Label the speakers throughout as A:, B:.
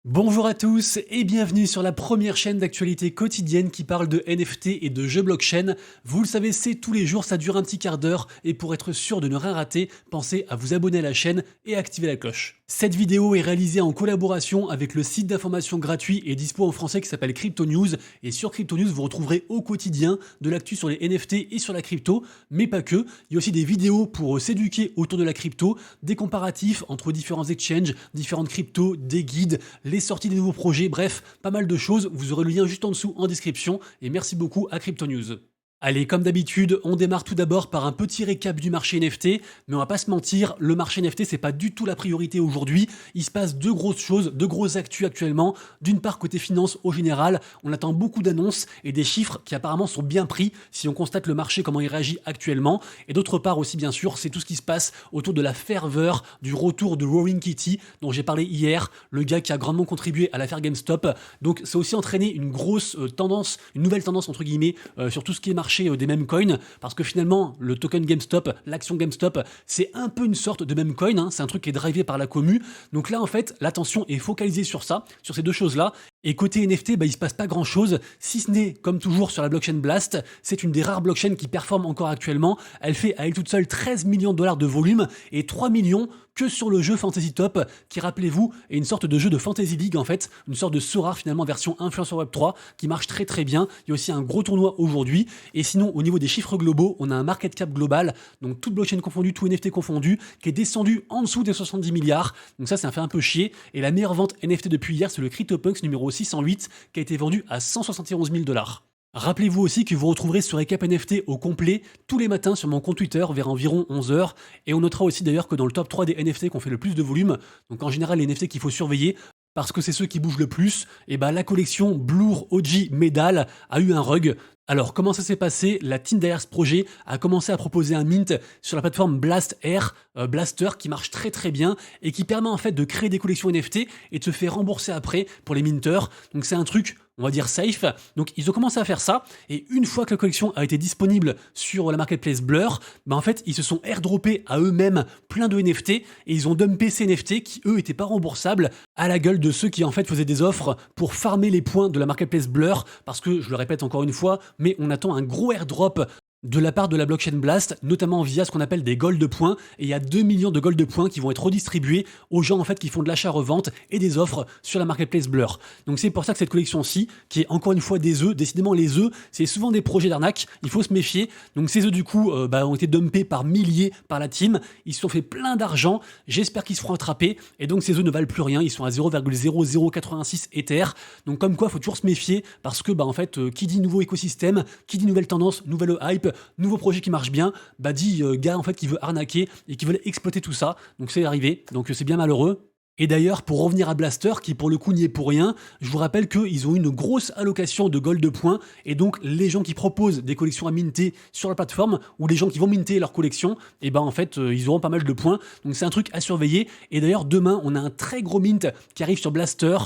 A: Bonjour à tous et bienvenue sur la première chaîne d'actualité quotidienne qui parle de NFT et de jeux blockchain. Vous le savez, c'est tous les jours, ça dure un petit quart d'heure et pour être sûr de ne rien rater, pensez à vous abonner à la chaîne et à activer la cloche. Cette vidéo est réalisée en collaboration avec le site d'information gratuit et dispo en français qui s'appelle Crypto News, et sur Crypto News vous retrouverez au quotidien de l'actu sur les NFT et sur la crypto, mais pas que. Il y a aussi des vidéos pour s'éduquer autour de la crypto, des comparatifs entre différents exchanges, différentes cryptos, des guides, les sorties des nouveaux projets, bref, pas mal de choses. Vous aurez le lien juste en dessous en description et merci beaucoup à Crypto News. Allez, comme d'habitude, on démarre tout d'abord par un petit récap du marché NFT, mais on va pas se mentir, le marché NFT c'est pas du tout la priorité aujourd'hui. Il se passe deux grosses choses, deux grosses actus actuellement. D'une part, côté finance au général, on attend beaucoup d'annonces et des chiffres qui apparemment sont bien pris si on constate le marché comment il réagit actuellement. Et d'autre part aussi, bien sûr, c'est tout ce qui se passe autour de la ferveur du retour de Roaring Kitty dont j'ai parlé hier, le gars qui a grandement contribué à l'affaire GameStop. Donc c'est aussi entraîné une grosse tendance, une nouvelle tendance entre guillemets sur tout ce qui est marché des meme coins, parce que finalement le token GameStop, l'action GameStop, c'est un peu une sorte de meme coin, hein, c'est un truc qui est drivé par la commu. Donc là en fait l'attention est focalisée sur ça, sur ces deux choses là. Et côté NFT, il se passe pas grand chose, si ce n'est, comme toujours sur la blockchain Blast, c'est une des rares blockchains qui performe encore actuellement. Elle fait à elle toute seule 13 millions de dollars de volume et 3 millions que sur le jeu Fantasy Top, qui, rappelez-vous, est une sorte de jeu de Fantasy League en fait, une sorte de Sora finalement version influenceur web 3 qui marche très très bien. Il y a aussi un gros tournoi aujourd'hui. Et sinon, au niveau des chiffres globaux, on a un market cap global, donc toute blockchain confondue, tout NFT confondu, qui est descendu en dessous des 70 milliards. Donc ça fait un peu chier. Et la meilleure vente NFT depuis hier, c'est le CryptoPunks numéro 608, qui a été vendu à 171 000 dollars. Rappelez-vous aussi que vous retrouverez ce récap NFT au complet tous les matins sur mon compte Twitter vers environ 11h. Et on notera aussi d'ailleurs que dans le top 3 des NFT qu'on fait le plus de volume, donc en général les NFT qu'il faut surveiller, parce que c'est ceux qui bougent le plus, et la collection Blur OG Medal a eu un rug. Alors comment ça s'est passé? La team derrière ce projet a commencé à proposer un mint sur la plateforme Blast Air, Blaster, qui marche très très bien et qui permet en fait de créer des collections NFT et de se faire rembourser après pour les minters. Donc c'est un truc, on va dire safe. Donc ils ont commencé à faire ça, et une fois que la collection a été disponible sur la marketplace Blur, en fait ils se sont airdroppés à eux-mêmes plein de NFT et ils ont dumpé ces NFT qui eux étaient pas remboursables à la gueule de ceux qui en fait faisaient des offres pour farmer les points de la marketplace Blur, parce que je le répète encore une fois, mais on attend un gros airdrop de la part de la blockchain Blast, notamment via ce qu'on appelle des gold points, et il y a 2 millions de gold points qui vont être redistribués aux gens en fait qui font de l'achat-revente et des offres sur la marketplace Blur. Donc c'est pour ça que cette collection-ci, qui est encore une fois des œufs, décidément les œufs, c'est souvent des projets d'arnaque, il faut se méfier. Donc ces œufs du coup ont été dumpés par milliers par la team, ils se sont fait plein d'argent, j'espère qu'ils se feront attraper, et donc ces œufs ne valent plus rien, ils sont à 0,0086 Ether. Donc comme quoi, faut toujours se méfier, parce que en fait, qui dit nouveau écosystème, qui dit nouvelle tendance, nouvelle hype, nouveau projet qui marche bien, dit gars en fait qui veut arnaquer et qui veut exploiter tout ça. Donc c'est arrivé, donc c'est bien malheureux. Et d'ailleurs, pour revenir à Blaster, qui pour le coup n'y est pour rien, je vous rappelle qu'ils ont une grosse allocation de gold points, et donc les gens qui proposent des collections à minter sur la plateforme, ou les gens qui vont minter leur collection, en fait, ils auront pas mal de points. Donc c'est un truc à surveiller. Et d'ailleurs, demain, on a un très gros mint qui arrive sur Blaster,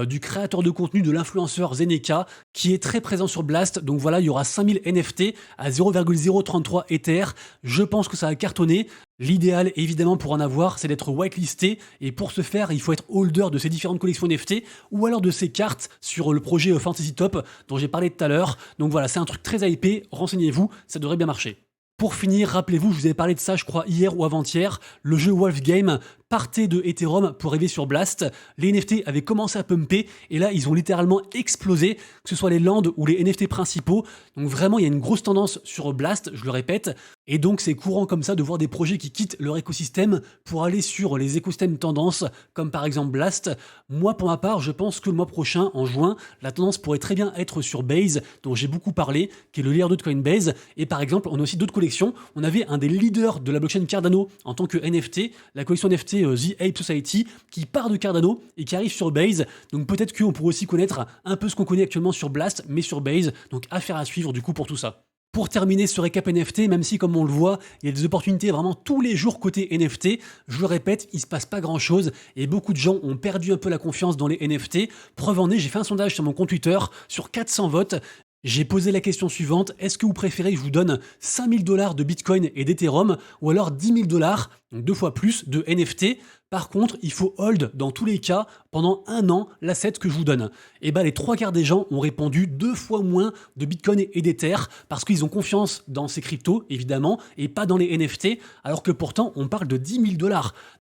A: du créateur de contenu, de l'influenceur Zeneka, qui est très présent sur Blast. Donc voilà, il y aura 5000 NFT à 0,033 Ether. Je pense que ça va cartonner. L'idéal, évidemment, pour en avoir, c'est d'être whitelisté, et pour ce faire, il faut être holder de ces différentes collections NFT, ou alors de ces cartes sur le projet Fantasy Top dont j'ai parlé tout à l'heure. Donc voilà, c'est un truc très hypé, renseignez-vous, ça devrait bien marcher. Pour finir, rappelez-vous, je vous avais parlé de ça, je crois, hier ou avant-hier, le jeu Wolf Game partait de Ethereum pour arriver sur Blast. Les NFT avaient commencé à pumper, et là, ils ont littéralement explosé, que ce soit les lands ou les NFT principaux. Donc vraiment, il y a une grosse tendance sur Blast, je le répète, et donc c'est courant comme ça de voir des projets qui quittent leur écosystème pour aller sur les écosystèmes tendances, comme par exemple Blast. Moi, pour ma part, je pense que le mois prochain, en juin, la tendance pourrait très bien être sur Base, dont j'ai beaucoup parlé, qui est le leader de Coinbase, et par exemple, on a aussi d'autres collections. On avait un des leaders de la blockchain Cardano en tant que NFT, la collection NFT The Ape Society, qui part de Cardano et qui arrive sur Base. Donc peut-être qu'on pourrait aussi connaître un peu ce qu'on connaît actuellement sur Blast, mais sur Base. Donc affaire à suivre du coup pour tout ça. Pour terminer ce récap NFT, même si comme on le voit, il y a des opportunités vraiment tous les jours côté NFT, je le répète, il se passe pas grand chose et beaucoup de gens ont perdu un peu la confiance dans les NFT. Preuve en est, j'ai fait un sondage sur mon compte Twitter sur 400 votes. J'ai posé la question suivante, est-ce que vous préférez que je vous donne 5000 dollars de Bitcoin et d'Ethereum ou alors 10 000 dollars, donc 2 fois plus, de NFT? Par contre, il faut hold dans tous les cas pendant un an l'asset que je vous donne. Et bah les trois quarts des gens ont répondu 2 fois moins de Bitcoin et d'Ether parce qu'ils ont confiance dans ces cryptos, évidemment, et pas dans les NFT, alors que pourtant on parle de 10 000 $.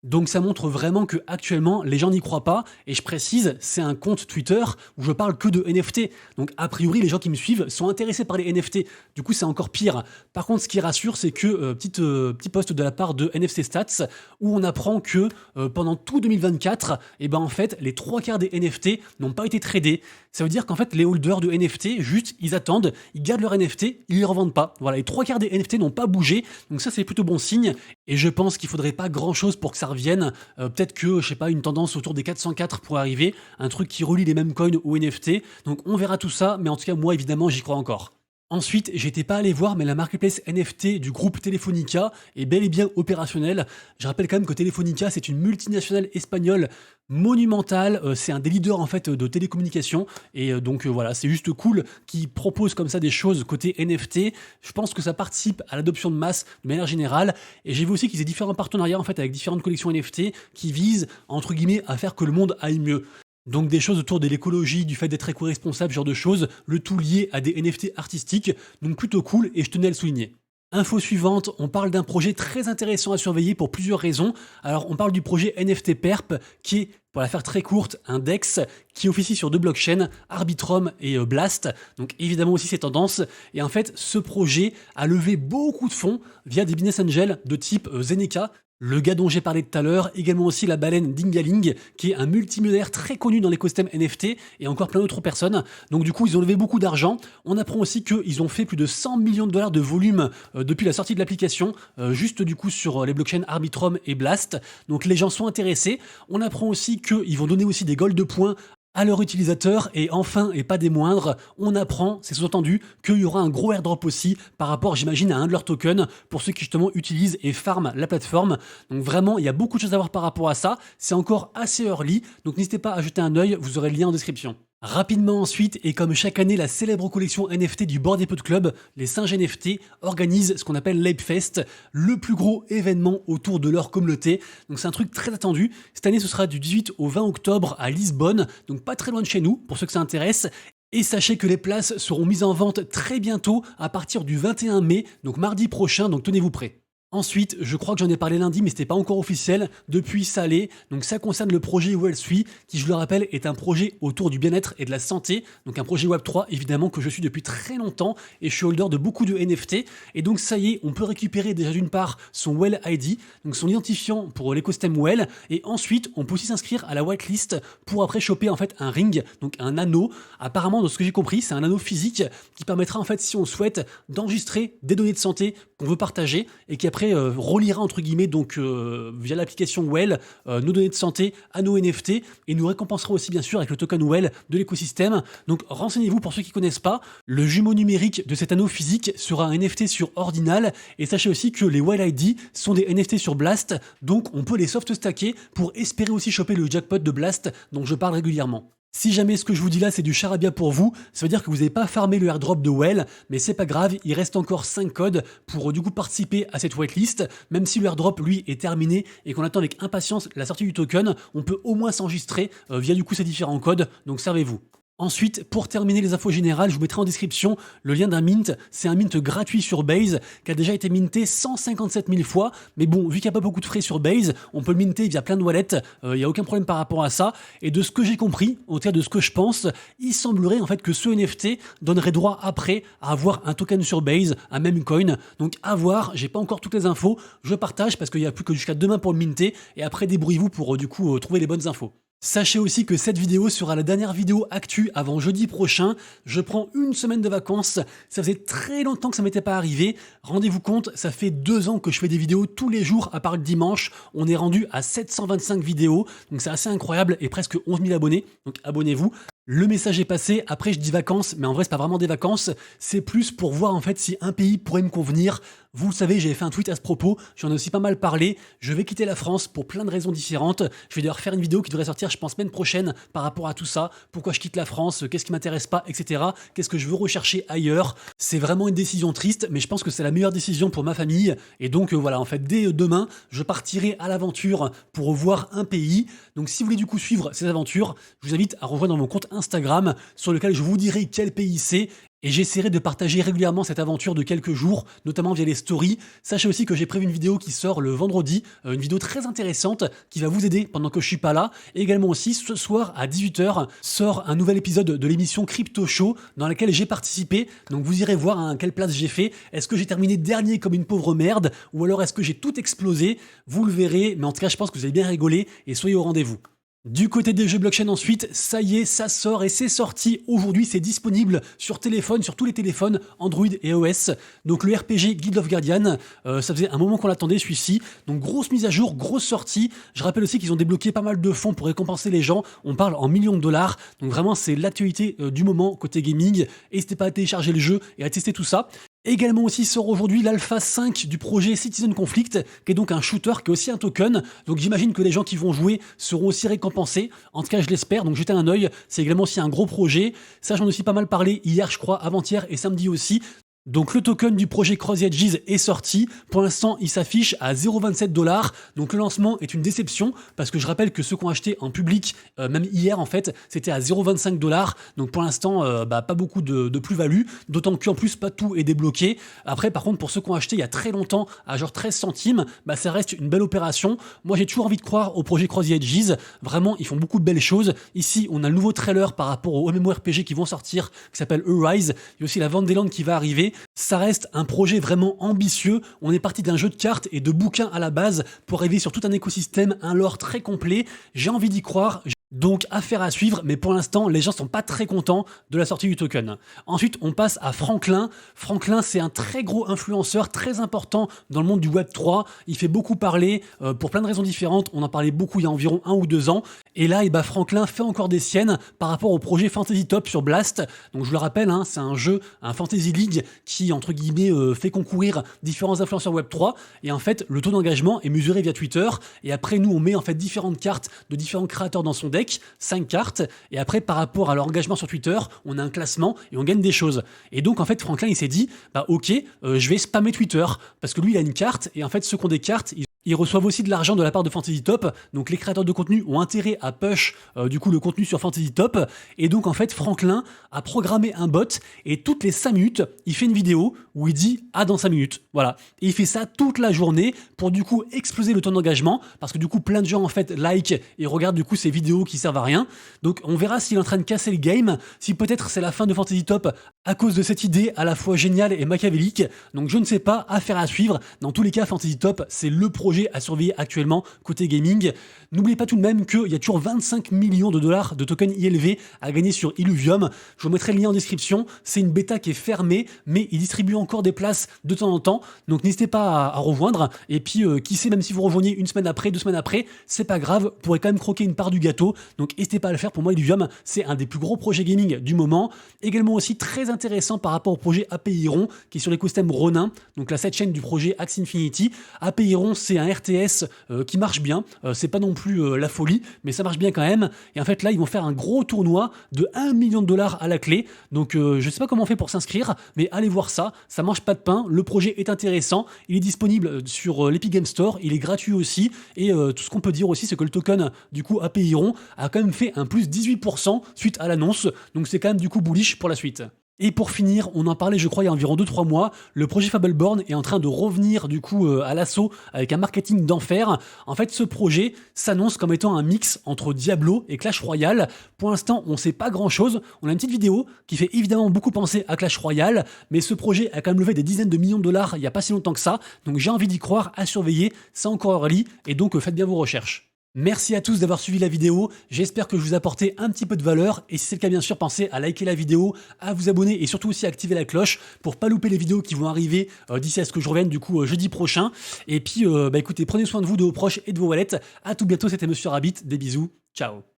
A: Donc ça montre vraiment que actuellement les gens n'y croient pas, et je précise, c'est un compte Twitter où je parle que de NFT. Donc a priori les gens qui me suivent sont intéressés par les NFT. Du coup c'est encore pire. Par contre ce qui rassure, c'est que petit post de la part de NFC Stats où on apprend que pendant tout 2024, et ben en fait les trois quarts des NFT n'ont pas été tradés. Ça veut dire qu'en fait les holders de NFT, juste ils attendent, ils gardent leur NFT, ils les revendent pas. Voilà, les trois quarts des NFT n'ont pas bougé, donc ça c'est plutôt bon signe. Et je pense qu'il faudrait pas grand chose pour que ça revienne. Peut-être que, je sais pas, une tendance autour des 404 pourrait arriver, un truc qui relie les mêmes coins aux NFT. Donc on verra tout ça, mais en tout cas moi évidemment j'y crois encore. Ensuite, j'étais pas allé voir, mais la marketplace NFT du groupe Telefonica est bel et bien opérationnelle. Je rappelle quand même que Telefonica, c'est une multinationale espagnole monumentale. C'est un des leaders en fait de télécommunications. Et donc voilà, c'est juste cool qu'ils proposent comme ça des choses côté NFT. Je pense que ça participe à l'adoption de masse de manière générale. Et j'ai vu aussi qu'ils aient différents partenariats en fait avec différentes collections NFT qui visent entre guillemets à faire que le monde aille mieux. Donc des choses autour de l'écologie, du fait d'être éco-responsable, ce genre de choses, le tout lié à des NFT artistiques, donc plutôt cool et je tenais à le souligner. Info suivante, on parle d'un projet très intéressant à surveiller pour plusieurs raisons. Alors on parle du projet NFT Perp qui est, pour la faire très courte, un DEX qui officie sur deux blockchains, Arbitrum et Blast. Donc évidemment aussi ces tendances. Et en fait, ce projet a levé beaucoup de fonds via des business angels de type Zeneca, le gars dont j'ai parlé tout à l'heure, également aussi la baleine Dingaling, qui est un multimillionnaire très connu dans l'écosystème NFT, et encore plein d'autres personnes. Donc du coup, ils ont levé beaucoup d'argent. On apprend aussi qu'ils ont fait plus de 100 millions de dollars de volume depuis la sortie de l'application, juste du coup sur les blockchains Arbitrum et Blast. Donc les gens sont intéressés. On apprend aussi qu'ils vont donner aussi des gold de points à leurs utilisateurs, et enfin, et pas des moindres, on apprend, c'est sous-entendu, qu'il y aura un gros airdrop aussi par rapport, j'imagine, à un de leurs tokens pour ceux qui justement utilisent et farment la plateforme. Donc vraiment, il y a beaucoup de choses à voir par rapport à ça. C'est encore assez early, donc n'hésitez pas à jeter un œil, vous aurez le lien en description. Rapidement ensuite, et comme chaque année, la célèbre collection NFT du Bored Ape Club, les singes NFT, organise ce qu'on appelle l'Apefest, le plus gros événement autour de leur communauté. Donc c'est un truc très attendu. Cette année, ce sera du 18 au 20 octobre à Lisbonne, donc pas très loin de chez nous, pour ceux que ça intéresse. Et sachez que les places seront mises en vente très bientôt, à partir du 21 mai, donc mardi prochain, donc tenez-vous prêts. Ensuite, je crois que j'en ai parlé lundi, mais c'était pas encore officiel, depuis Salé. Donc ça concerne le projet Wellsui, qui je le rappelle est un projet autour du bien-être et de la santé. Donc un projet Web3 évidemment que je suis depuis très longtemps et je suis holder de beaucoup de NFT. Et donc ça y est, on peut récupérer déjà d'une part son Well ID, donc son identifiant pour l'écosystème Well, et ensuite on peut aussi s'inscrire à la whitelist pour après choper en fait un ring, donc un anneau. Apparemment, de ce que j'ai compris, c'est un anneau physique qui permettra en fait, si on souhaite, d'enregistrer des données de santé qu'on veut partager et qui après reliera entre guillemets donc via l'application Well nos données de santé à nos NFT et nous récompensera aussi bien sûr avec le token Well de l'écosystème. Donc renseignez-vous pour ceux qui connaissent pas. Le jumeau numérique de cet anneau physique sera un NFT sur Ordinal et sachez aussi que les Well ID sont des NFT sur Blast, donc on peut les soft stacker pour espérer aussi choper le jackpot de Blast dont je parle régulièrement. Si jamais ce que je vous dis là c'est du charabia pour vous, ça veut dire que vous n'avez pas farmé le airdrop de Well, mais c'est pas grave, il reste encore 5 codes pour du coup participer à cette whitelist. Même si le airdrop lui est terminé et qu'on attend avec impatience la sortie du token, on peut au moins s'enregistrer via du coup ces différents codes, donc servez-vous. Ensuite, pour terminer les infos générales, je vous mettrai en description le lien d'un mint. C'est un mint gratuit sur Base qui a déjà été minté 157 000 fois. Mais bon, vu qu'il n'y a pas beaucoup de frais sur Base, on peut le minter via plein de wallets. Il n'y a aucun problème par rapport à ça. Et de ce que j'ai compris, au terme de ce que je pense, il semblerait en fait que ce NFT donnerait droit après à avoir un token sur Base, un meme coin. Donc à voir, j'ai pas encore toutes les infos. Je partage parce qu'il n'y a plus que jusqu'à demain pour le minter. Et après, débrouillez-vous pour du coup trouver les bonnes infos. Sachez aussi que cette vidéo sera la dernière vidéo actu avant jeudi prochain. Je prends une semaine de vacances. Ça faisait très longtemps que ça m'était pas arrivé. Rendez-vous compte, ça fait 2 ans que je fais des vidéos tous les jours à part le dimanche. On est rendu à 725 vidéos. Donc c'est assez incroyable et presque 11 000 abonnés. Donc abonnez-vous. Le message est passé, après je dis vacances, mais en vrai c'est pas vraiment des vacances, c'est plus pour voir en fait si un pays pourrait me convenir. Vous le savez, j'avais fait un tweet à ce propos, j'en ai aussi pas mal parlé, je vais quitter la France pour plein de raisons différentes. Je vais d'ailleurs faire une vidéo qui devrait sortir je pense semaine prochaine par rapport à tout ça, pourquoi je quitte la France, qu'est-ce qui m'intéresse pas, etc. Qu'est-ce que je veux rechercher ailleurs. C'est vraiment une décision triste, mais je pense que c'est la meilleure décision pour ma famille. Et donc voilà, en fait dès demain, je partirai à l'aventure pour voir un pays. Donc si vous voulez du coup suivre ces aventures, je vous invite à rejoindre mon compte Instagram sur lequel je vous dirai quel pays c'est et j'essaierai de partager régulièrement cette aventure de quelques jours, notamment via les stories. Sachez aussi que j'ai prévu une vidéo qui sort le vendredi, une vidéo très intéressante qui va vous aider pendant que je suis pas là. Et également aussi, ce soir à 18 h sort un nouvel épisode de l'émission Crypto Show dans laquelle j'ai participé. Donc vous irez voir à quelle place j'ai fait. Est-ce que j'ai terminé dernier comme une pauvre merde ou alors est-ce que j'ai tout explosé? Vous le verrez, mais en tout cas je pense que vous allez bien rigoler et soyez au rendez-vous. Du côté des jeux blockchain ensuite, ça y est, ça sort et c'est sorti aujourd'hui, c'est disponible sur téléphone, sur tous les téléphones Android et iOS. Donc le RPG Guild of Guardian, ça faisait un moment qu'on l'attendait celui-ci. Donc grosse mise à jour, grosse sortie. Je rappelle aussi qu'ils ont débloqué pas mal de fonds pour récompenser les gens. On parle en millions de dollars. Donc vraiment c'est l'actualité du moment côté gaming. N'hésitez pas à télécharger le jeu et à tester tout ça. Également aussi sort aujourd'hui l'alpha 5 du projet Citizen Conflict, qui est donc un shooter qui est aussi un token. Donc j'imagine que les gens qui vont jouer seront aussi récompensés. En tout cas, je l'espère. Donc jetez un œil. C'est également aussi un gros projet. Ça, j'en ai aussi pas mal parlé hier, je crois, avant-hier et samedi aussi. Donc le token du projet Crossy Edges est sorti. Pour l'instant, il s'affiche à 0,27 $. Donc le lancement est une déception parce que je rappelle que ceux qui ont acheté en public, même hier en fait, c'était à 0,25 $. Donc pour l'instant, pas beaucoup de plus-value. D'autant qu'en plus, pas tout est débloqué. Après, par contre, pour ceux qui ont acheté il y a très longtemps à genre 13 centimes, ça reste une belle opération. Moi, j'ai toujours envie de croire au projet Crossy Edges. Vraiment, ils font beaucoup de belles choses. Ici, on a le nouveau trailer par rapport aux MMORPG qui vont sortir, qui s'appelle Arise. Il y a aussi la Vandeland qui va arriver. Ça reste un projet vraiment ambitieux. On est parti d'un jeu de cartes et de bouquins à la base pour arriver sur tout un écosystème, un lore très complet. J'ai envie d'y croire. Donc affaire à suivre, mais pour l'instant, les gens sont pas très contents de la sortie du token. Ensuite, on passe à Franklin. Franklin, c'est un très gros influenceur, très important dans le monde du Web3. Il fait beaucoup parler pour plein de raisons différentes. On en parlait beaucoup il y a environ 1 ou 2 ans. Et là, Franklin fait encore des siennes par rapport au projet Fantasy Top sur Blast. Donc je le rappelle, c'est un jeu, un Fantasy League qui, entre guillemets, fait concourir différents influenceurs Web3. Et en fait, le taux d'engagement est mesuré via Twitter. Et après, nous, on met en fait différentes cartes de différents créateurs dans son deck. 5 cartes, et après par rapport à leur engagement sur Twitter, on a un classement et on gagne des choses. Et donc en fait Franklin il s'est dit ok, je vais spammer Twitter parce que lui il a une carte et en fait ceux qui ont des cartes ils reçoivent aussi de l'argent de la part de Fantasy Top, donc les créateurs de contenu ont intérêt à push du coup le contenu sur Fantasy Top, et donc en fait Franklin a programmé un bot, et toutes les 5 minutes, il fait une vidéo où il dit « Ah, dans 5 minutes », voilà. Et il fait ça toute la journée pour du coup exploser le taux d'engagement, parce que du coup plein de gens en fait like et regardent du coup ces vidéos qui servent à rien, donc on verra s'il est en train de casser le game, si peut-être c'est la fin de Fantasy Top à cause de cette idée à la fois géniale et machiavélique, donc je ne sais pas, affaire à suivre. Dans tous les cas, Fantasy Top, c'est le projet à surveiller actuellement côté gaming. N'oubliez pas tout de même qu'il y a toujours 25 millions de dollars de tokens ILV à gagner sur Illuvium. Je vous mettrai le lien en description. C'est une bêta qui est fermée, mais il distribue encore des places de temps en temps. Donc n'hésitez pas à rejoindre. Et puis, qui sait, même si vous rejoignez 1 semaine après, 2 semaines après, c'est pas grave. Vous pourrez quand même croquer une part du gâteau. Donc n'hésitez pas à le faire. Pour moi, Illuvium, c'est un des plus gros projets gaming du moment. Également aussi très intéressant par rapport au projet API-RON, qui est sur l'écosystème Ronin. Donc la sidechain du projet Axie Infinity. API-RON, c'est un RTS qui marche bien. C'est pas non plus la folie, mais ça marche bien quand même. Et en fait, là, ils vont faire un gros tournoi de 1 million de dollars à la clé. Donc, je sais pas comment on fait pour s'inscrire, mais allez voir ça. Ça mange pas de pain. Le projet est intéressant. Il est disponible sur l'Epic Game Store. Il est gratuit aussi. Et tout ce qu'on peut dire aussi, c'est que le token, du coup, API-RON a quand même fait un plus 18% suite à l'annonce. Donc, c'est quand même du coup bullish pour la suite. Et pour finir, on en parlait je crois il y a environ 2-3 mois, le projet Fableborn est en train de revenir du coup à l'assaut avec un marketing d'enfer. En fait ce projet s'annonce comme étant un mix entre Diablo et Clash Royale. Pour l'instant on sait pas grand chose, on a une petite vidéo qui fait évidemment beaucoup penser à Clash Royale, mais ce projet a quand même levé des dizaines de millions de dollars il y a pas si longtemps que ça, donc j'ai envie d'y croire, à surveiller, c'est encore early, et donc faites bien vos recherches. Merci à tous d'avoir suivi la vidéo, j'espère que je vous ai apporté un petit peu de valeur, et si c'est le cas bien sûr pensez à liker la vidéo, à vous abonner et surtout aussi à activer la cloche pour pas louper les vidéos qui vont arriver d'ici à ce que je revienne du coup jeudi prochain. Et puis écoutez, prenez soin de vous, de vos proches et de vos wallets, à tout bientôt, c'était Monsieur Rabbit, des bisous, ciao.